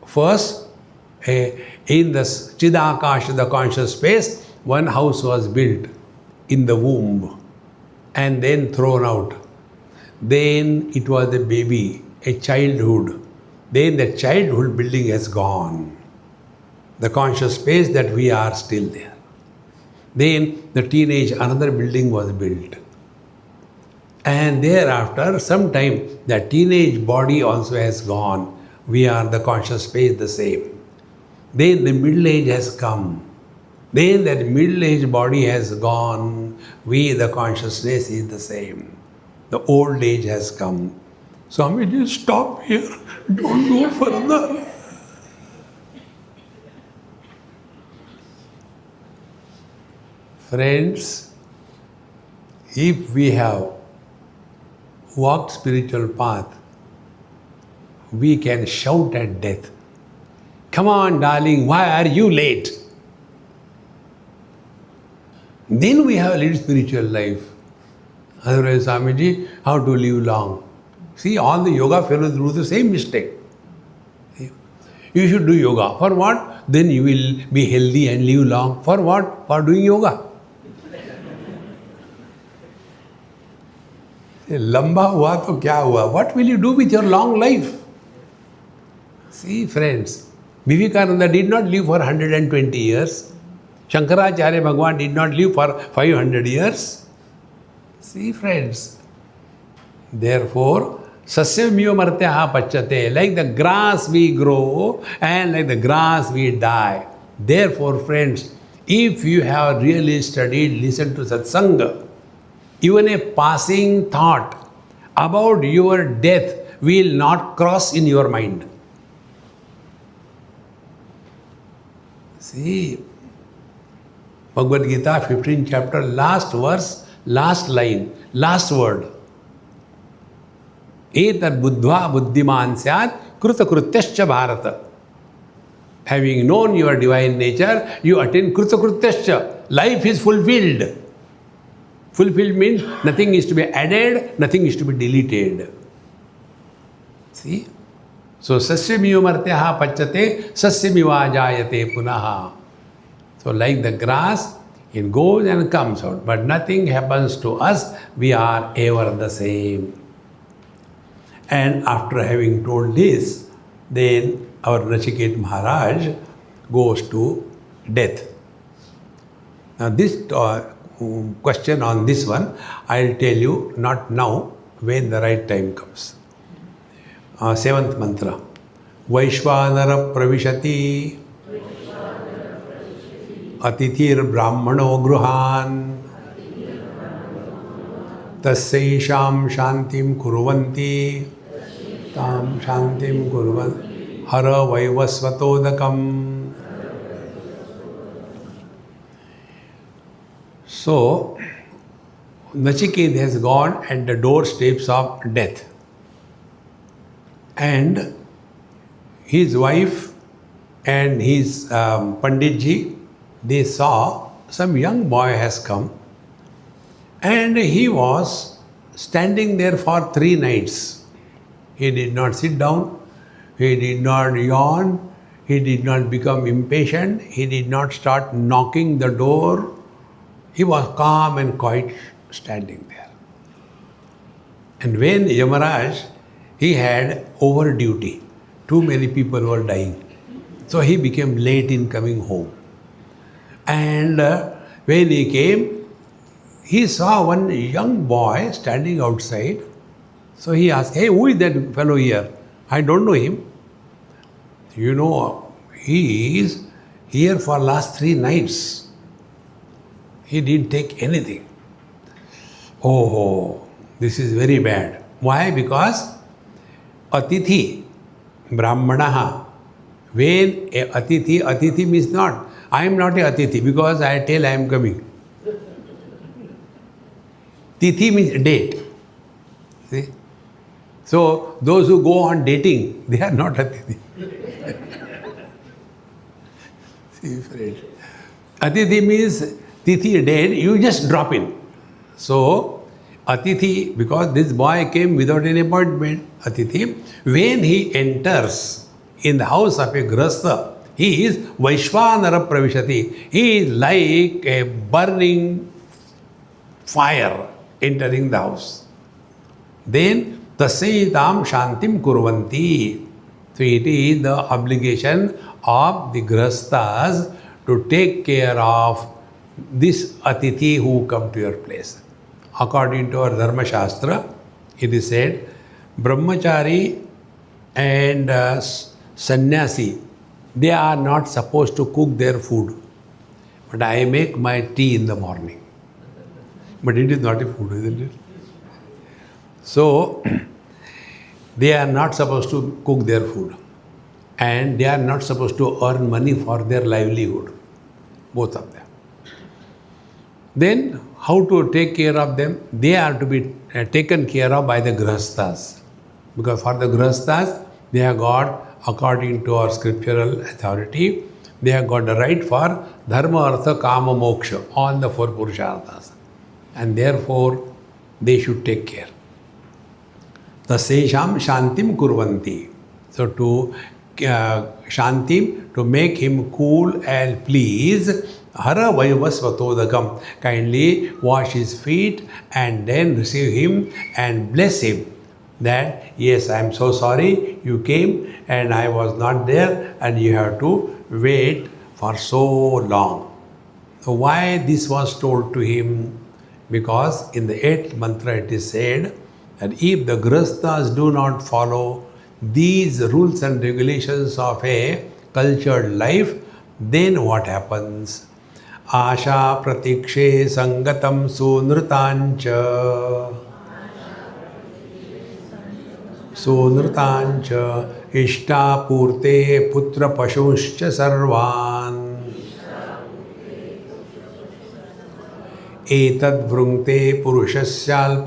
First, in the Chidakasha, the conscious space, one house was built in the womb and then thrown out. Then it was a baby, a childhood. Then the childhood building has gone. The conscious space that we are still there. Then the teenage, another building was built. And thereafter, sometime, the teenage body also has gone. We are the conscious space the same. Then the middle age has come. Then that middle age body has gone. We, the consciousness, is the same. The old age has come. Swami, just stop here. Don't go further. Friends, if we have walked spiritual path, we can shout at death. Come on, darling, why are you late? Then we have lived spiritual life. Otherwise, Swamiji, how to live long? See, all the yoga fellows do the same mistake. You should do yoga. For what? Then you will be healthy and live long. For what? For doing yoga. Lamba hua to kya hua? What will you do with your long life? See, friends, Vivekananda did not live for 120 years. Shankaracharya Bhagwan did not live for 500 years. See, friends, therefore, Sasyamiyo martyaha pachyate, like the grass we grow and like the grass we die. Therefore, friends, if you have really studied, listened to satsanga, even a passing thought about your death will not cross in your mind. See, Bhagavad Gita, 15th chapter, last verse, last line, last word. Etad buddhva buddhiman syat krutakrutyascha bharata. Having known your divine nature, you attain krutakrutyascha. Life is fulfilled. Fulfilled means nothing is to be added, nothing is to be deleted. See? So, sasyamiyo martyaha pachyate, sasyamiva jayate punaha. So, like the grass, it goes and comes out, but nothing happens to us, we are ever the same. And after having told this, then our Nachiket Maharaj goes to death. Now this question on this one, I'll tell you not now, when the right time comes. Seventh mantra. Vaishvanara pravishati atithir brahmano gruhan tasyaisham shantim kurvanti tam shantim kurvan hara vaivasvatodakam. So, Nachiket has gone at the doorsteps of death. And his wife and his Panditji, they saw some young boy has come and he was standing there for 3 nights. He did not sit down, he did not yawn, he did not become impatient, he did not start knocking the door. He was calm and quiet standing there. And when Yamaraj, he had over duty, too many people were dying. So he became late in coming home. And when he came, he saw one young boy standing outside. So he asked, "Hey, who is that fellow here? I don't know him." "You know, he is here for last 3 nights. He didn't take anything." "Oh, this is very bad." Why? Because Atithi, Brahmanaha, when a Atithi means not, I am not a Atithi because I tell I am coming. Tithi means date. See? So those who go on dating, they are not Atithi. See, friend. Atithi means Tithi date, you just drop in. So Atithi, because this boy came without any appointment, Atithi, when he enters in the house of a Grahastha, he is Vaishvanara Pravishati. He is like a burning fire entering the house. Then Tasaitam Shantim Kurvanti. So it is the obligation of the Grahasthas to take care of this Atithi who come to your place. According to our Dharma Shastra, it is said, Brahmachari and Sannyasi, they are not supposed to cook their food. But I make my tea in the morning. But it is not a food, isn't it? So, they are not supposed to cook their food. And they are not supposed to earn money for their livelihood. Both of them. Then, how to take care of them? They are to be taken care of by the Grahasthas. Because for the Grahasthas, they have got, according to our scriptural authority, they have got the right for Dharma, Artha, Kama, Moksha, all the 4 Purusharthas. And therefore, they should take care. Tasesham Shantim Kurvanti. So to Shantim, to make him cool and please, Hara Vaivasvatodakam, kindly wash his feet and then receive him and bless him. That, yes, I am so sorry you came and I was not there and you have to wait for so long. So why this was told to him? Because in the 8th mantra it is said that if the Grahasthas do not follow these rules and regulations of a cultured life, then what happens? Asha pratikshe sangatam sunrutancha ishta purte putra pashuscha sarvan etad vrungte purushasya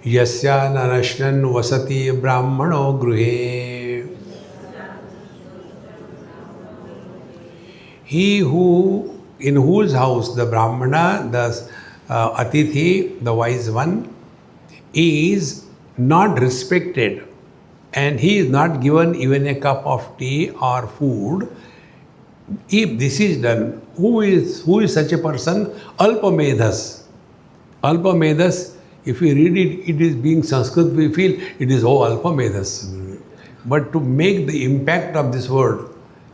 yasya nanashnan vasati brahmano gruhe. He who, in whose house the Brahmana, the Atithi, the wise one, is not respected and he is not given even a cup of tea or food, if this is done, who is such a person? Alpamedhas. Alpamedhas, if we read it, it is being Sanskrit, we feel it is, oh, Alpamedhas. But to make the impact of this word,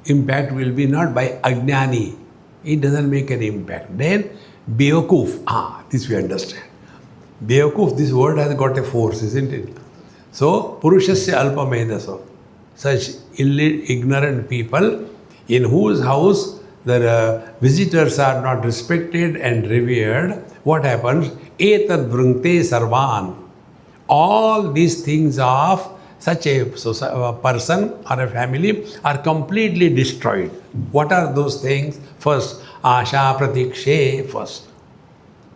impact will be not by Ajnani. It doesn't make any impact. Then, Beokuf, this we understand. Beokuf, this word has got a force, isn't it? So, Purushasya Alpamedhaso. Such ignorant people in whose house the visitors are not respected and revered, what happens? Etad vrungte sarvan. All these things of such a person or a family are completely destroyed. What are those things? First, Asha Pratikshe first.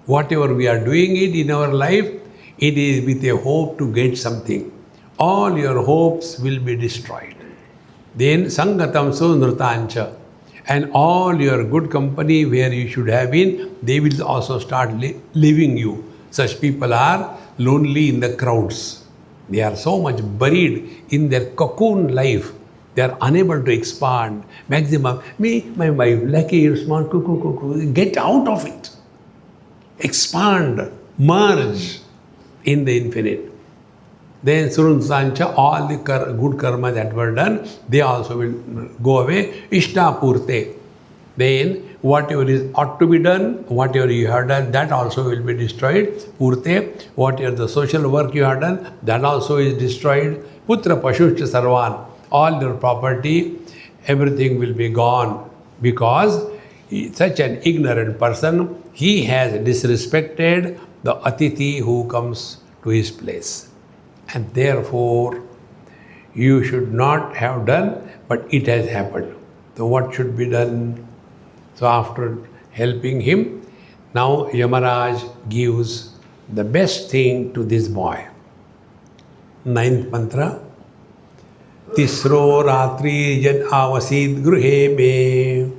Whatever we are doing it in our life, it is with a hope to get something. All your hopes will be destroyed. Then sangatam sunrutancha. And all your good company where you should have been, they will also start leaving you. Such people are lonely in the crowds. They are so much buried in their cocoon life. They are unable to expand. Maximum, me, my wife, lucky, small, cuckoo. Get out of it. Expand, merge in the infinite. Then Surun Sancha, all the good karma that were done, they also will go away. Ishta Purte. Then whatever is ought to be done, whatever you have done, that also will be destroyed. Purte, whatever the social work you have done, that also is destroyed. Putra Pashushcha Sarvan, all your property, everything will be gone because such an ignorant person, he has disrespected the Atithi who comes to his place. And therefore, you should not have done, but it has happened. So what should be done? So after helping him, now Yamaraj gives the best thing to this boy. Ninth mantra. Tisro ratri jad avasid gruhe me.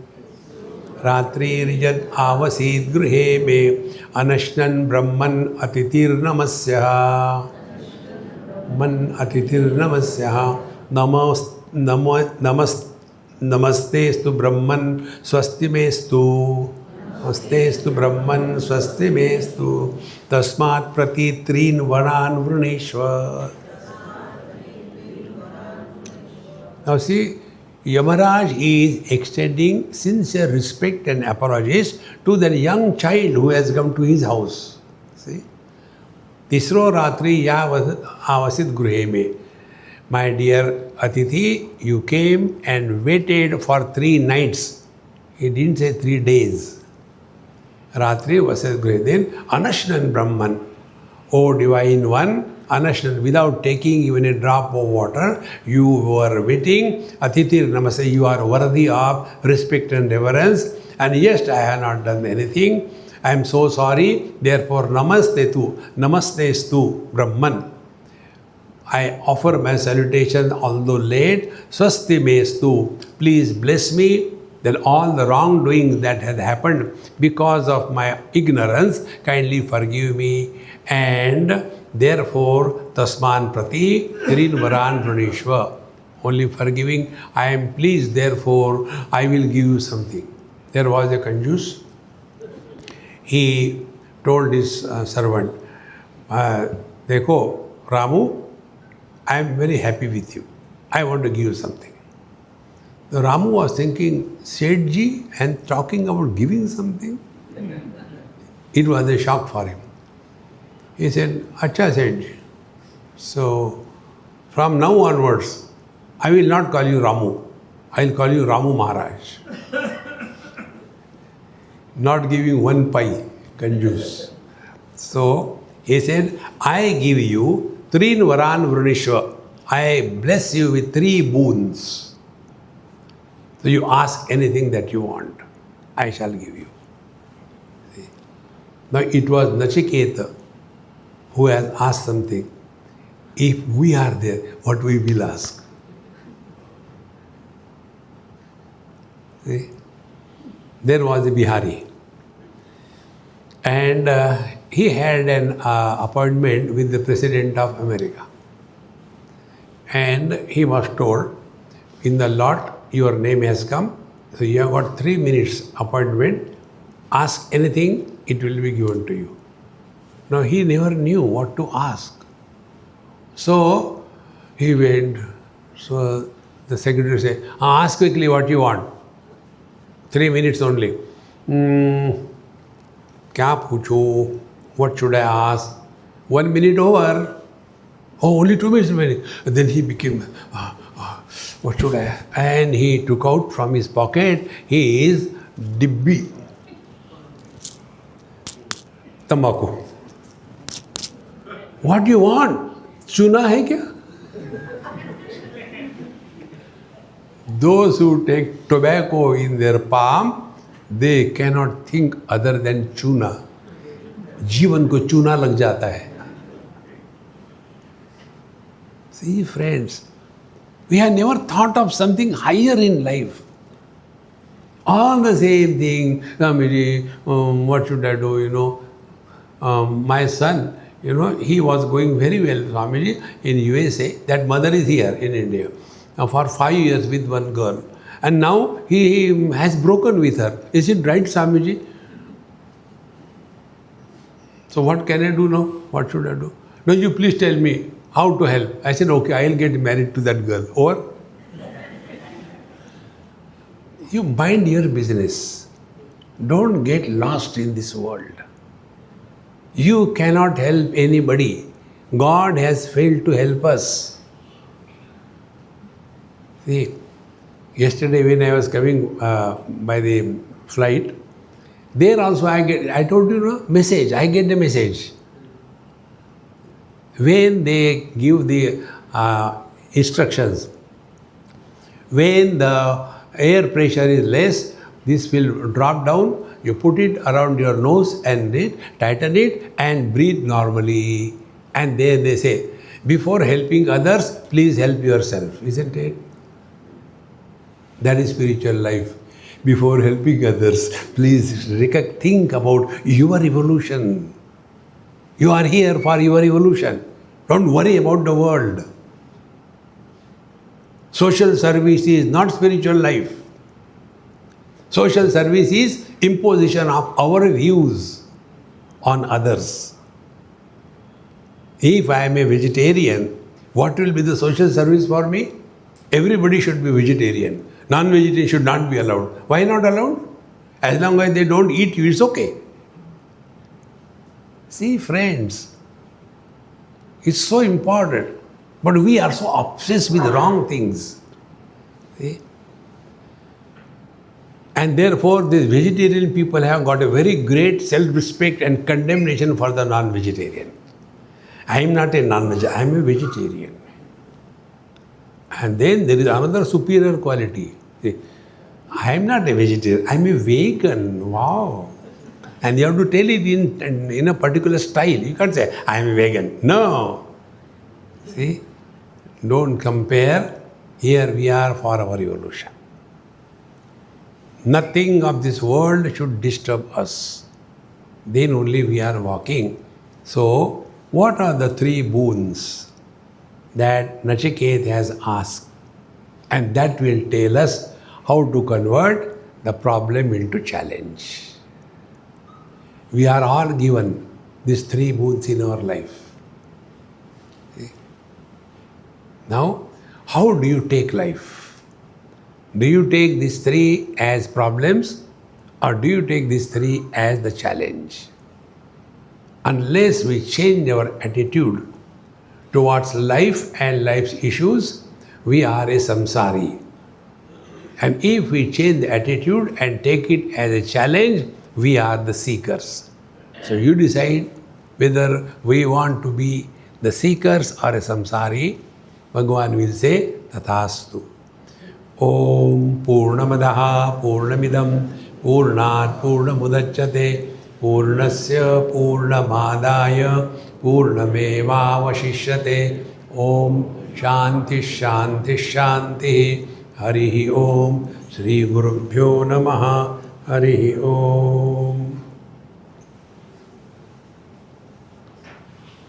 Ratri jad avasid gruhe me. Anashnan brahman atitir namasya. Man atitir namasya. Namastestu Brahman swasti mestu. Namastestu Brahman swasti mestu. Tasmat prati trin varan vruneshwar. Now see, Yamaraj is extending sincere respect and apologies to that young child who has come to his house. See? Tisro ratri ya avasit gruhe me. My dear Atithi, you came and waited for 3 nights. He didn't say 3 days. Ratri vasit gruhe. Then Anashnan Brahman. O Divine One, Anashnan, without taking even a drop of water, you were waiting. Atithi Namaste, you are worthy of respect and reverence. And yes, I have not done anything. I am so sorry. Therefore, Namastestu Brahman. I offer my salutation, although late. Swasti mestu. Please bless me. Then all the wrongdoings that had happened because of my ignorance, kindly forgive me. And therefore, Tasman Prati Tirinvaran Pranishwa. Only forgiving, I am pleased, therefore, I will give you something. There was a Kanjus. He told his servant, Dekho, Ramu, I am very happy with you. I want to give you something. The Ramu was thinking, Sethji, and talking about giving something. It was a shock for him. He said, Acha Sethji. So, from now onwards, I will not call you Ramu. I will call you Ramu Maharaj. Not giving 1 pai, Kanjus. So, he said, I give you Trin Varan Vrunishwa. I bless you with 3 boons. So you ask anything that you want, I shall give you. See? Now it was Nachiketa who has asked something. If we are there, what we will ask? See? There was a Bihari. And he had an appointment with the President of America. And he was told, in the lot, your name has come. So you have got 3 minutes appointment. Ask anything, it will be given to you. Now he never knew what to ask. So he went. So the secretary said, ask quickly what you want. 3 minutes only. Kya pucho? What should I ask? 1 minute over. Oh, only 2 minutes. Then he became, what should I? And he took out from his pocket his dibbi, tambaku. What do you want? Chuna hai kya? Those who take tobacco in their palm, they cannot think other than chuna. जीवन को चूना लग जाता है. See, friends, We have never thought of something higher in life. All the same thing, Swamiji, what should I do, my son, he was going very well, Swamiji, in USA. That mother is here in India for 5 years with one girl. And now he has broken with her. Is it right, Swamiji? So what can I do now? What should I do? No, you please tell me how to help. I said, okay, I'll get married to that girl. Or you mind your business. Don't get lost in this world. You cannot help anybody. God has failed to help us. See, yesterday when I was coming by the flight, there also I told you, message. I get the message. When they give the instructions, when the air pressure is less, this will drop down. You put it around your nose and tighten it and breathe normally. And then they say, before helping others, please help yourself. Isn't it? That is spiritual life. Before helping others, please think about your evolution. You are here for your evolution. Don't worry about the world. Social service is not spiritual life. Social service is imposition of our views on others. If I am a vegetarian, what will be the social service for me? Everybody should be vegetarian. Non-vegetarian should not be allowed. Why not allowed? As long as they don't eat you, it's okay. See, friends, it's so important. But we are so obsessed with wrong things. See? And therefore, these vegetarian people have got a very great self-respect and condemnation for the non-vegetarian. I am not a non-vegetarian, I am a vegetarian. And then there is another superior quality. See, I am not a vegetarian, I am a vegan. Wow. And you have to tell it in a particular style. You can't say, I am a vegan. No. See, don't compare. Here we are for our evolution. Nothing of this world should disturb us. Then only we are walking. So, what are the 3 boons that Nachiket has asked? And that will tell us how to convert the problem into challenge. We are all given these 3 boons in our life. See? Now, how do you take life? Do you take these 3 as problems or do you take these 3 as the challenge? Unless we change our attitude towards life and life's issues, we are a samsari. And if we change the attitude and take it as a challenge, we are the seekers. So you decide whether we want to be the seekers or a samsari. Bhagavan will say, Tathastu. Om Purnamadaha Purnamidam Purnat Purnamudachyate Purnasya Purnamadaya Purnamevavashishyate. Om Shanti Shanti Shanti. Harihi Om. Shri Gurubhyo Namaha. Harihi Om.